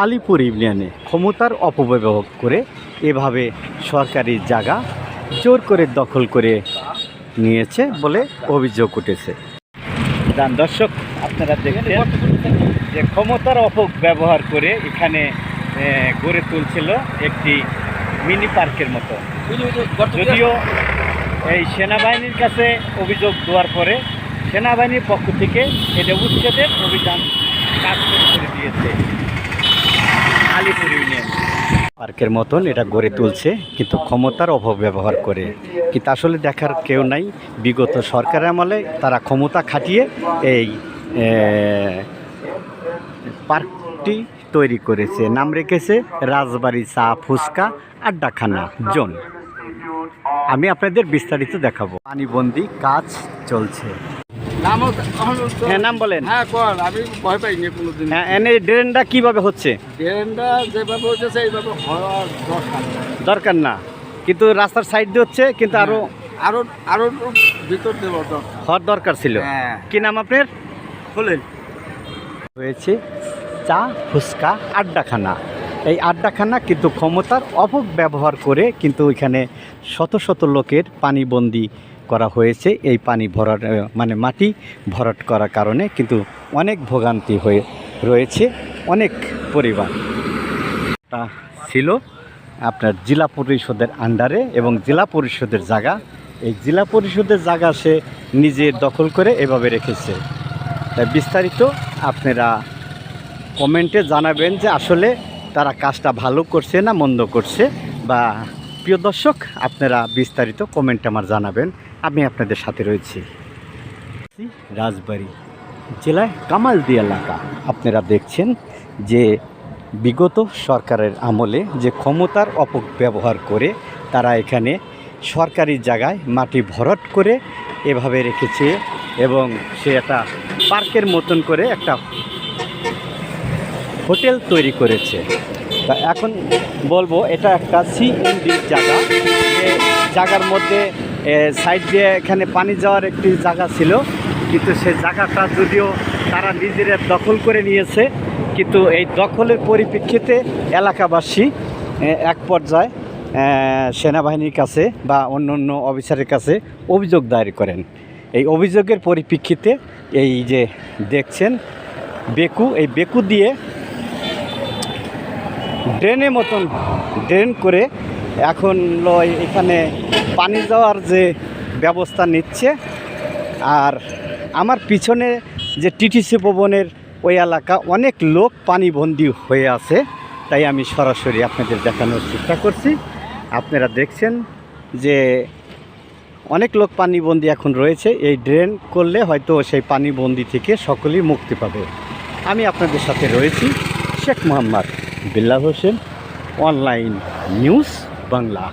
আলিপুর ইউনিয়নে ক্ষমতার অপব্যবহার করে এভাবে সরকারি জায়গা জোর করে দখল করে নিয়েছে বলে অভিযোগ উঠেছে। দর্শক, আপনারা দেখছেন যে ক্ষমতার অপব্যবহার করে এখানে গড়ে তুলছিল একটি মিনি পার্কের মতো। যদিও এই সেনাবাহিনীর কাছে অভিযোগ দেওয়ার পরে সেনাবাহিনীর পক্ষ থেকে এটা উচ্ছেদের অভিযান কাজ করে দিয়েছে। আলিপুর ইউনিয়ন পার্কের মতন এটা গড়ে তুলছে, কিন্তু ক্ষমতার অপব্যবহার করে। কিন্তু আসলে দেখার কেউ নাই। বিগত সরকারের আমলে তারা ক্ষমতা খাটিয়ে এই পার্কটি তৈরি করেছে। নাম রেখেছে রাজবাড়ি চা ফুচকা আড্ডাখানা জোন। আমি আপনাদের বিস্তারিত দেখাবো। পানিবন্দি কাজ চলছে। হ্যাঁ, নাম বলেন। হ্যাঁ, আমি ভয় পাইনি কোনোদিন। হ্যাঁ, এনে ড্রেনটা কিভাবে হচ্ছে? ড্রেনটা যেভাবে হচ্ছে এইভাবে হওয়ার দরকার না, কিন্তু রাস্তার সাইড দিয়ে হচ্ছে, কিন্তু আরো আরো আরো ভিতর দেব হওয়ার দরকার ছিল। কি নাম আপনার? বলেন। হয়েছে চা ফুচকা আড্ডাখানা। এই আড্ডাখানা কিন্তু ক্ষমতার অপব্যবহার করে কিন্তু এখানে শত শত লোকের পানিবন্দি করা হয়েছে। এই পানি ভরাট মানে মাটি ভরাট করার কারণে কিন্তু অনেক ভোগান্তি হয়ে রয়েছে অনেক পরিবার। তা ছিল আপনার জেলা পরিষদের আন্ডারে এবং জেলা পরিষদের জায়গা। এই জেলা পরিষদের জায়গা সে নিজে দখল করে এভাবে রেখেছে। তাই বিস্তারিত আপনারা কমেন্টে জানাবেন যে আসলে তারা কাজটা ভালো করছে না মন্দ করছে। বা প্রিয় দর্শক, আপনারা বিস্তারিত কমেন্টে আমার জানাবেন, আমি আপনাদের সাথে রয়েছি। রাজবাড়ী জেলায় কামালদি এলাকা। আপনারা দেখছেন যে বিগত সরকারের আমলে যে ক্ষমতার অপব্যবহার করে তারা এখানে সরকারি জায়গায় মাটি ভরাট করে এভাবে রেখেছে এবং সে একটা পার্কের মতন করে একটা হোটেল তৈরি করেছে। তা এখন বলবো এটা একটা সিএনজির জায়গা। এই জায়গার মধ্যে সাইড দিয়ে এখানে পানি যাওয়ার একটি জায়গা ছিল, কিন্তু সেই জায়গাটা যদিও তারা নিজেরা দখল করে নিয়েছে, কিন্তু এই দখলের পরিপ্রেক্ষিতে এলাকাবাসী এক পর্যায়ে সেনাবাহিনীর কাছে বা অন্য অন্য অফিসারের কাছে অভিযোগ দায়ের করেন। এই অভিযোগের পরিপ্রেক্ষিতে এই যে দেখছেন বেকু, এই বেকু দিয়ে ড্রেনের মতন ড্রেন করে এখন এখানে পানি যাওয়ার যে ব্যবস্থা নিচ্ছে। আর আমার পিছনে যে টিটিসি ভবনের ওই এলাকা অনেক লোক পানিবন্দী হয়ে আছে, তাই আমি সরাসরি আপনাদের দেখানোর চেষ্টা করছি। আপনারা দেখছেন যে অনেক লোক পানিবন্দী এখন রয়েছে। এই ড্রেন করলে হয়তো সেই পানিবন্দী থেকে সকলেই মুক্তি পাবে। আমি আপনাদের সাথে রয়েছি শেখ মোহাম্মদ বিল্লাল হোসেন, অনলাইন নিউজ বাংলা।